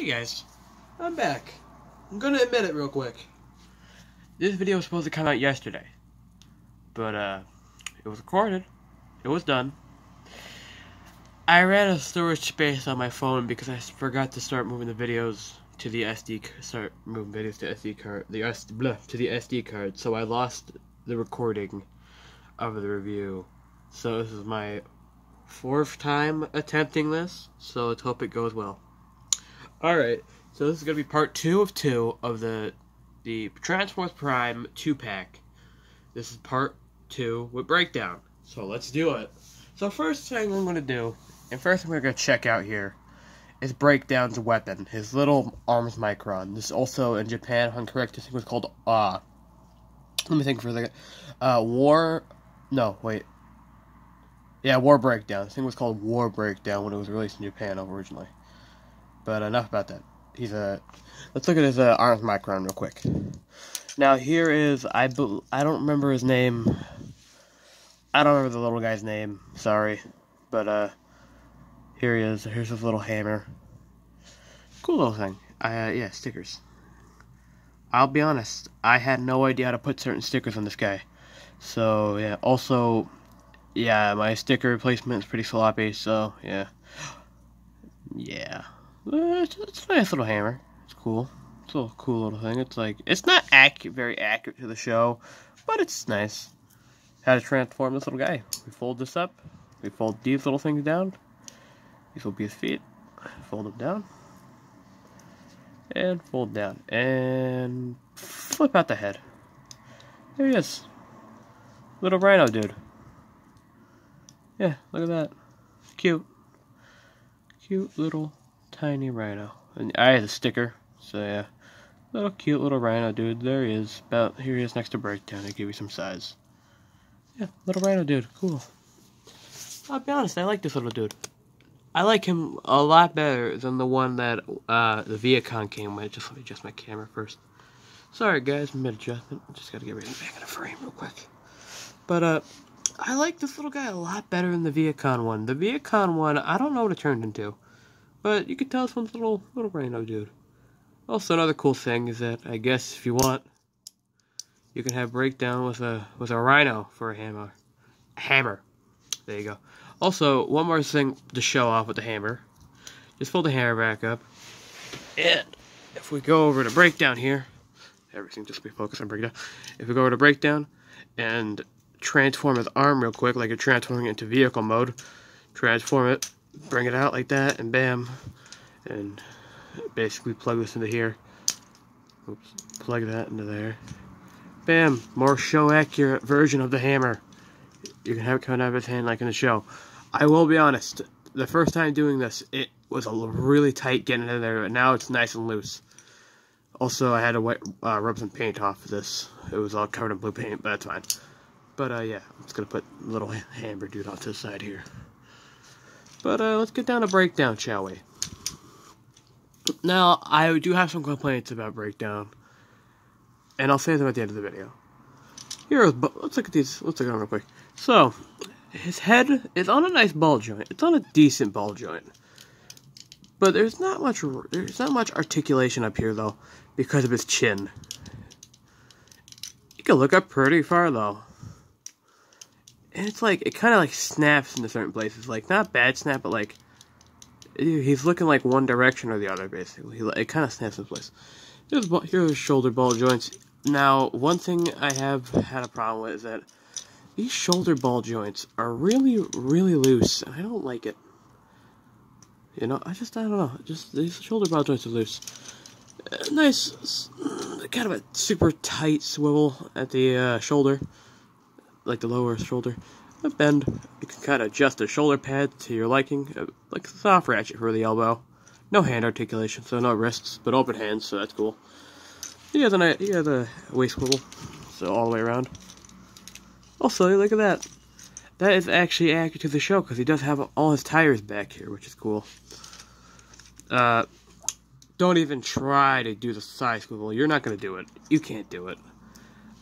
Hey guys, I'm back. I'm gonna admit it real quick. This video was supposed to come out yesterday, but it was recorded. It was done. I ran out of storage space on my phone because I forgot to start moving the videos to the SD card, to the SD card. So I lost the recording of the review. So this is my 4th time attempting this. So let's hope it goes well. Alright, so this is going to be part 2 of 2 of the Transformers Prime 2-pack. This is part 2 with breakdown. So let's do it. So first thing I'm going to do, and first thing we're going to check out here, is Breakdown's weapon, his little arms micron. This is also in Japan, if I'm correct, this thing was called, let me think for a second, War Breakdown. This thing was called War Breakdown when it was released in Japan originally. But enough about that. Let's look at his arms micron real quick. Now here is, I don't remember his name. I don't remember the little guy's name. Sorry, but here he is. Here's his little hammer. Cool little thing. Yeah, stickers. I'll be honest. I had no idea how to put certain stickers on this guy. So yeah. Also, yeah, my sticker replacement is pretty sloppy. So yeah. Yeah. It's a nice little hammer. It's cool. It's a little cool little thing. It's like, it's not very accurate to the show, but it's nice. How to transform this little guy. We fold this up. We fold these little things down. These will be his feet. Fold them down. And fold down. And flip out the head. There he is. Little rhino dude. Yeah, look at that. Cute. Cute little tiny rhino. And I had a sticker, so yeah. Little cute little rhino dude. There he is. Here he is next to Breakdown. I give you some size. Yeah, little rhino dude. Cool. I'll be honest, I like this little dude. I like him a lot better than the one that the Viacon came with. Just let me adjust my camera first. Sorry guys, mid-adjustment. Just gotta get back in the frame real quick. But I like this little guy a lot better than the Viacon one. The Viacon one, I don't know what it turned into. But you can tell this one's a little rhino dude. Also, another cool thing is that, I guess, if you want, you can have Breakdown with a rhino for a hammer. Hammer. There you go. Also, one more thing to show off with the hammer. Just fold the hammer back up. And if we go over to Breakdown here, everything just be focused on Breakdown. If we go over to Breakdown and transform his arm real quick, like you're transforming it into vehicle mode, transform it, bring it out like that, and bam, and basically plug this into here. Oops, plug that into there. Bam, more show accurate version of the hammer. You can have it coming out of his hand like in the show. I will be honest, the first time doing this, it was really tight getting in there, but now it's nice and loose. Also, I had to rub some paint off of this. It was all covered in blue paint, but that's fine. But yeah, I'm just gonna put a little hammer dude off to the side here. But let's get down to Breakdown, shall we? Now, I do have some complaints about Breakdown, and I'll say them at the end of the video. Let's look at these. Let's look at them real quick. So, his head is on a nice ball joint. It's on a decent ball joint, but there's not much articulation up here though, because of his chin. You can look up pretty far though. And it's like, it kind of like snaps into certain places. Like, not bad snap, but like, he's looking like one direction or the other, basically. It kind of snaps in place. Here's his shoulder ball joints. Now, one thing I have had a problem with is that these shoulder ball joints are really, really loose. And I don't like it. You know, I don't know. Just, these shoulder ball joints are loose. Nice, kind of a super tight swivel at the shoulder. Like the lower shoulder, a bend. You can kind of adjust the shoulder pad to your liking, like a soft ratchet for the elbow. No hand articulation, so no wrists, but open hands, so that's cool. He has a waist swivel, so all the way around. Also, look at that. That is actually accurate to the show because he does have all his tires back here, which is cool. Don't even try to do the side swivel. You're not gonna do it. You can't do it.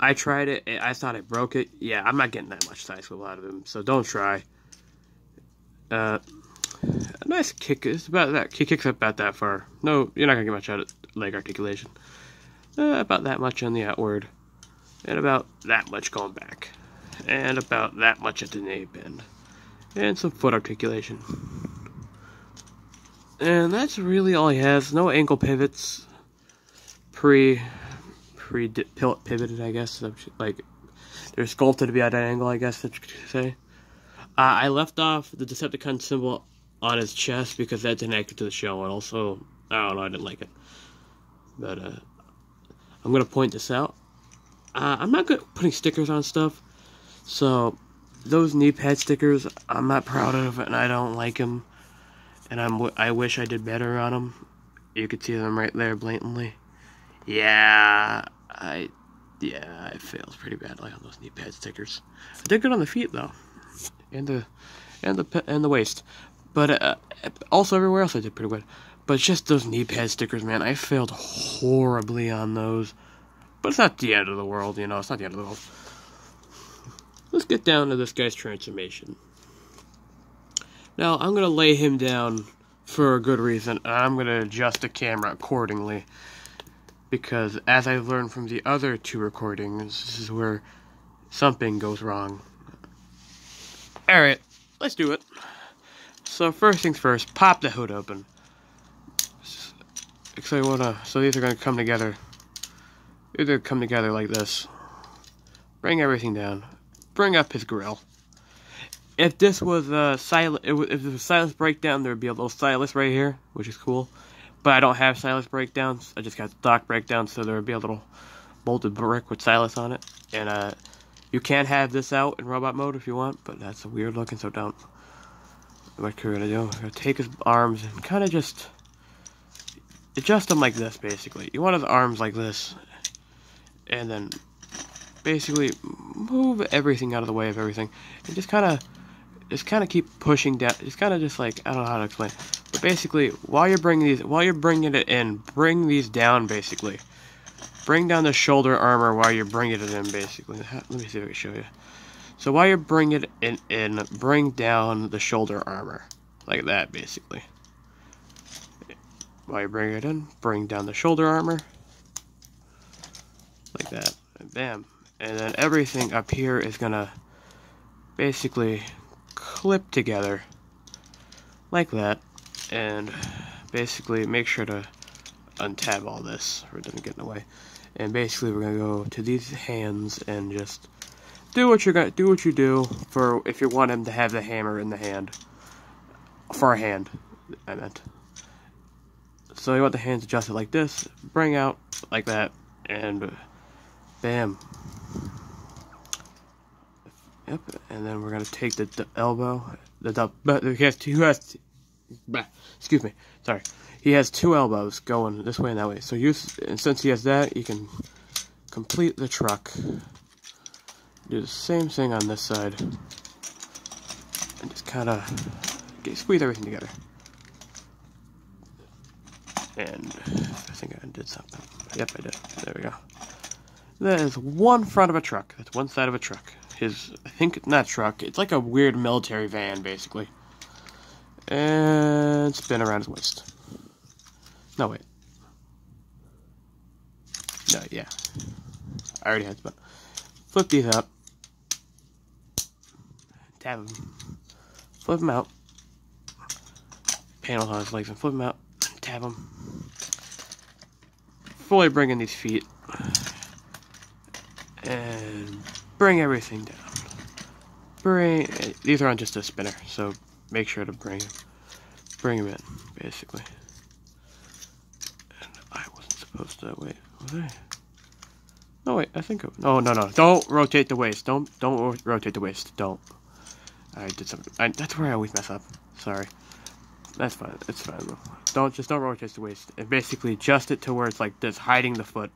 I tried it, I thought I broke it. Yeah, I'm not getting that much side swivel out of him, so don't try. a nice kick. It's about that. He kicks about that far. No, you're not gonna get much out of leg articulation. About that much on the outward, and about that much going back, and about that much at the knee bend, and some foot articulation. And that's really all he has. No ankle pivots. Pivoted, I guess. Like, they're sculpted to be at an angle, I guess that you could say. I left off the Decepticon symbol on his chest because that didn't add to the show, and also, I don't know, I didn't like it. But, I'm going to point this out. I'm not good at putting stickers on stuff, so those knee pad stickers, I'm not proud of, and I don't like them, and I wish I did better on them. You could see them right there blatantly. Yeah, I failed pretty badly on those knee pad stickers. I did good on the feet though, and the waist, but also everywhere else I did pretty good. But just those knee pad stickers, man, I failed horribly on those. But it's not the end of the world, you know. It's not the end of the world. Let's get down to this guy's transformation. Now I'm gonna lay him down for a good reason, and I'm gonna adjust the camera accordingly. Because, as I've learned from the other two recordings, this is where something goes wrong. Alright, let's do it. So, first things first, pop the hood open. So these are going to come together. They're going to come together like this. Bring everything down. Bring up his grill. If this was a silent, if it was a Silas breakdown, there would be a little Silas right here, which is cool. But I don't have Silas breakdowns. I just got stock breakdowns, so there would be a little molded brick with Silas on it. And you can have this out in robot mode if you want, but that's weird looking, so don't. What we're gonna do? We're gonna take his arms and kind of just adjust them like this, basically. You want his arms like this, and then basically move everything out of the way of everything, and just kind of keep pushing down. Just kind of just like, I don't know how to explain. But basically, while you're bringing it in, bring these down, basically. Bring down the shoulder armor while you're bringing it in, basically. Let me see if I can show you. So while you're bringing it in, bring down the shoulder armor. Like that, basically. While you bring it in, bring down the shoulder armor. Like that. And bam. And then everything up here is gonna basically clip together. Like that. And basically make sure to untab all this or it doesn't get in the way. And basically we're gonna go to these hands and just do what you do for if you want him to have the hammer in the hand. For a hand, I meant. So you want the hands adjusted like this, bring out like that, and bam. Yep, and then we're gonna take the elbow, excuse me, sorry. He has two elbows going this way and that way. So and since he has that, you can complete the truck. Do the same thing on this side. And just kind of squeeze everything together. And I think I did something. Yep, I did. There we go. That is one front of a truck. That's one side of a truck. I think, not truck, it's like a weird military van, basically. And spin around his waist. No, wait. No, yeah. I already had spun. Flip these up. Tab them. Flip them out. Panels on his legs and flip them out. Tab them. Fully bring in these feet. And bring everything down. These are on just a spinner, so make sure to bring them in, basically. And I wasn't supposed to, wait, was I? No, wait, I think, no, don't rotate the waist, don't rotate the waist, don't. I did something, that's where I always mess up, sorry. That's fine, it's fine though. Don't rotate the waist, and basically adjust it to where it's like this, hiding the foot.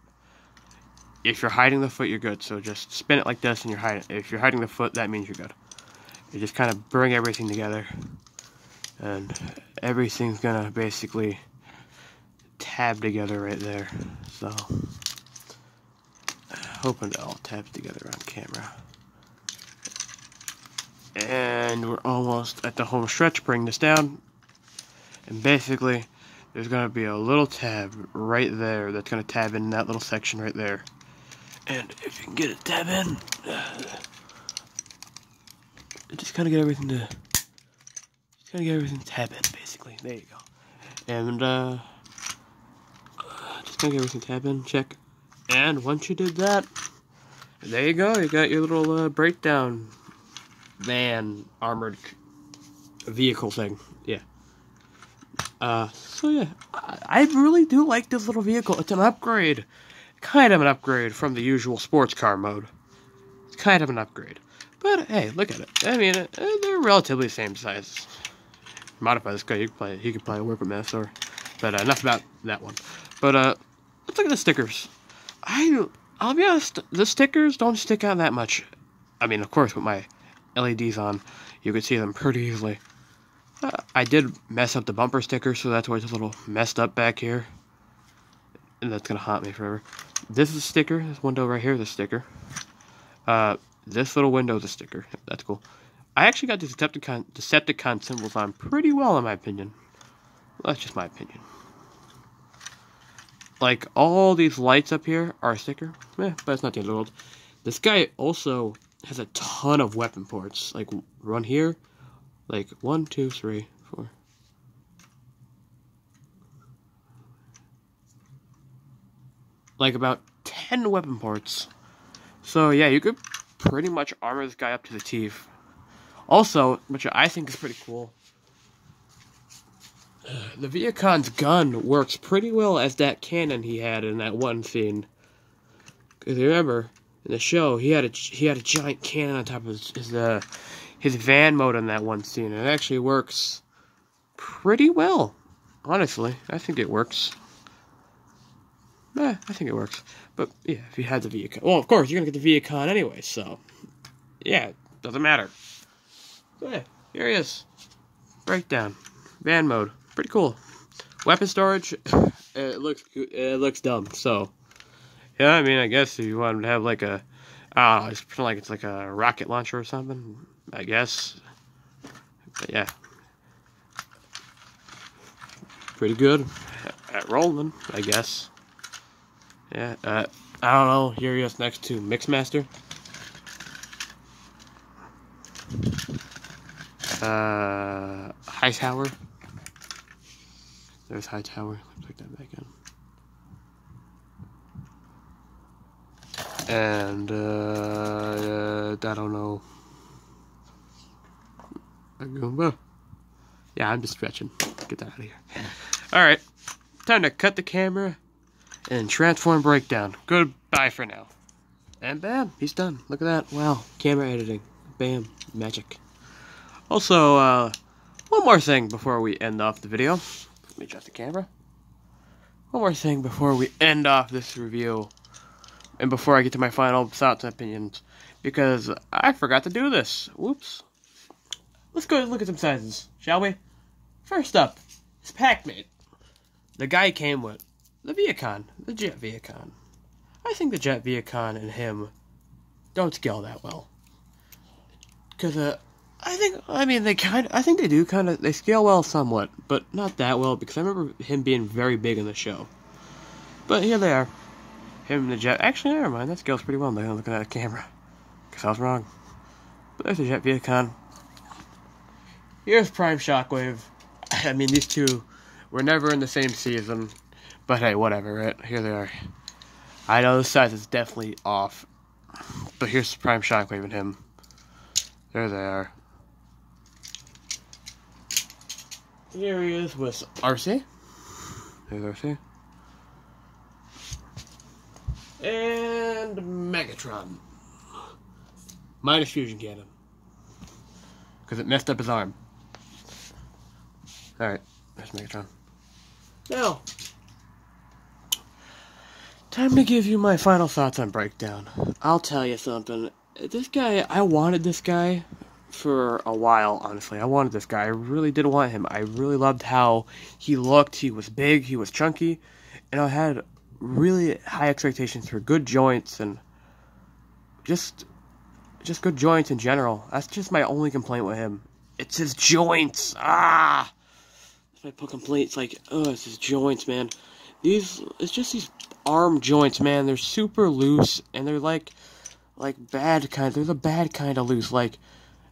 If you're hiding the foot, you're good. So just spin it like this, and you're hiding. If you're hiding the foot, that means you're good. You just kind of bring everything together, and everything's gonna basically tab together right there. So, hoping to all tab together on camera. And we're almost at the home stretch. Bring this down. And basically, there's going to be a little tab right there that's going to tab in that little section right there. And if you can get it tab in, just kind of get everything to, tab in, basically. There you go. And, just kind of get everything tab in, check. And once you did that, there you go. You got your little, breakdown van armored vehicle thing. Yeah. So yeah, I really do like this little vehicle. It's an upgrade. Kind of an upgrade from the usual sports car mode. It's kind of an upgrade. But hey, look at it. I mean, they're relatively the same size. Modify this guy, he could probably work with Master. But enough about that one. But let's look at the stickers. I'll be honest, the stickers don't stick out that much. I mean, of course, with my LEDs on, you can see them pretty easily. I did mess up the bumper sticker, so that's why it's a little messed up back here. And that's gonna haunt me forever. This is a sticker. This window right here is a sticker. This little window is a sticker. That's cool. I actually got the Decepticon symbols on pretty well, in my opinion. Well, that's just my opinion. Like, all these lights up here are a sticker. But it's not the end of the world. This guy also has a ton of weapon ports. Like, one here. Like, 1, 2, 3, 4. Like, about 10 weapon ports. So, yeah, you could pretty much armor this guy up to the teeth. Also, which I think is pretty cool, the Viacon's gun works pretty well as that cannon he had in that one scene. Because you remember, in the show, he had a giant cannon on top of his van mode in that one scene. And it actually works pretty well. Honestly, I think it works. I think it works. But, yeah, if you had the Viacon. Well, of course, you're going to get the Viacon anyway, so. Yeah, doesn't matter. So, yeah, here he is. Breakdown. Van mode. Pretty cool. Weapon storage. It looks dumb, so. Yeah, I mean, I guess if you want to have like a. It's pretend like it's like a rocket launcher or something. I guess. But, yeah. Pretty good at rolling, I guess. Yeah, I don't know. Here he is next to Mixmaster. Hightower. There's Hightower. Let's put that back in. And, I don't know. A Goomba. Yeah, I'm just stretching. Get that out of here. Alright. Time to cut the camera and transform breakdown. Goodbye for now. And bam, he's done. Look at that. Wow. Camera editing. Bam. Magic. Also, one more thing before we end off the video. Let me adjust the camera. One more thing before we end off this review. And before I get to my final thoughts and opinions. Because I forgot to do this. Whoops. Let's go look at some sizes, shall we? First up, is Pac-Mate. The guy came with the Viacon, the Jet Viacon. I think the Jet Viacon and him don't scale that well. Because, I think they do they scale well somewhat, but not that well, because I remember him being very big in the show. But here they are. Him and the Jet, actually, never mind, that scales pretty well now, looking at the camera. Because I was wrong. But there's the Jet Viacon. Here's Prime Shockwave. I mean, these two were never in the same season. But hey, whatever, right? Here they are. I know the size is definitely off. But here's Prime Shockwave and him. There they are. Here he is with RC. There's RC. And Megatron. Minus fusion cannon. Because it messed up his arm. Alright, there's Megatron. Now, time to give you my final thoughts on Breakdown. I'll tell you something. This guy, I wanted this guy for a while, honestly. I wanted this guy. I really did want him. I really loved how he looked. He was big, he was chunky, and I had really high expectations for good joints and just good joints in general. That's just my only complaint with him. It's his joints. my complaint. It's like, it's his joints, man. It's just these arm joints, man. They're super loose, and they're like bad kind. They're the bad kind of loose. Like,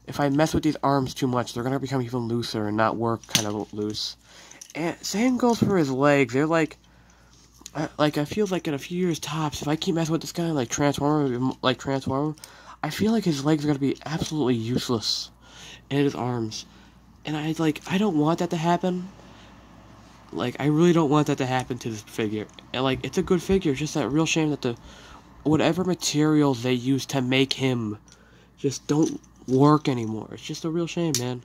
if I mess with these arms too much, they're gonna become even looser and not work kind of loose. And same goes for his legs. They're like I feel like in a few years tops, if I keep messing with this guy like Transformer, I feel like his legs are gonna be absolutely useless, and his arms. And I don't want that to happen. Like, I really don't want that to happen to this figure. And like, it's a good figure. It's just that real shame that whatever materials they use to make him just don't work anymore. It's just a real shame, man.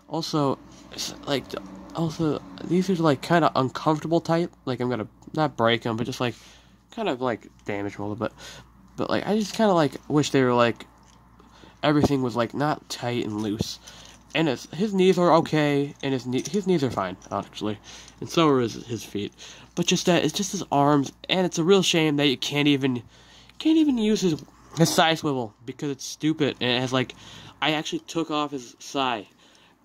Also, these are like kind of uncomfortable type. Like, I'm gonna not break them, but just like kind of like damage them a little bit. But like, I just kind of like wish they were like everything was like not tight and loose. And his knees are okay, and his knees are fine actually, and so are his feet. But just that it's just his arms, and it's a real shame that you can't even use his side swivel because it's stupid, and it has like I actually took off his side,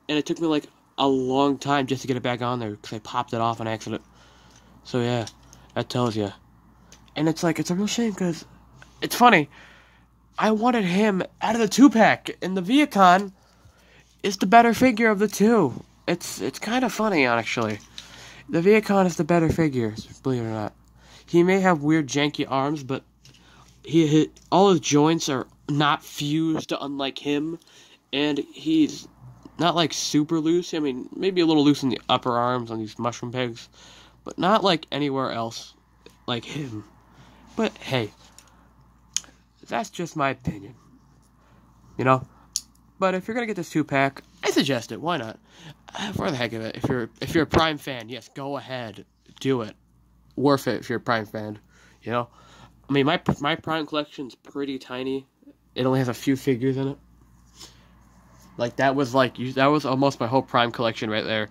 and it took me like a long time just to get it back on there because I popped it off on accident. So yeah, that tells you. And it's like, it's a real shame because it's funny. I wanted him out of the 2-pack, and the Viacon is the better figure of the two. It's kind of funny, actually. The Viacon is the better figure, believe it or not. He may have weird janky arms, but all his joints are not fused, unlike him, and he's not like super loose. I mean, maybe a little loose in the upper arms on these mushroom pegs, but not like anywhere else like him. But hey, that's just my opinion, you know. But if you're gonna get this 2-pack, I suggest it. Why not? For the heck of it, if you're a Prime fan, yes, go ahead, do it. Worth it if you're a Prime fan, you know. I mean, my Prime collection's pretty tiny. It only has a few figures in it. Like that was almost my whole Prime collection right there.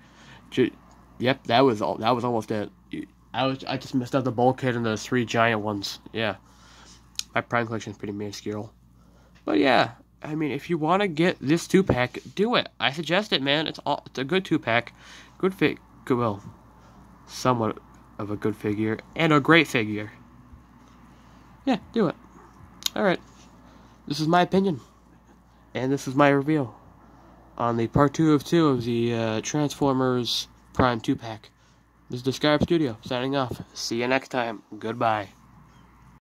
Yep, that was almost it. I just missed out the bulkhead and the 3 giant ones. Yeah, my Prime collection is pretty minuscule. But yeah, I mean, if you want to get this 2-pack, do it. I suggest it, man. It's a good 2-pack, somewhat of a good figure and a great figure. Yeah, do it. All right, this is my opinion, and this is my review on the part 2 of the Transformers Prime 2-pack. This is the Skype Studio signing off. See you next time. Goodbye.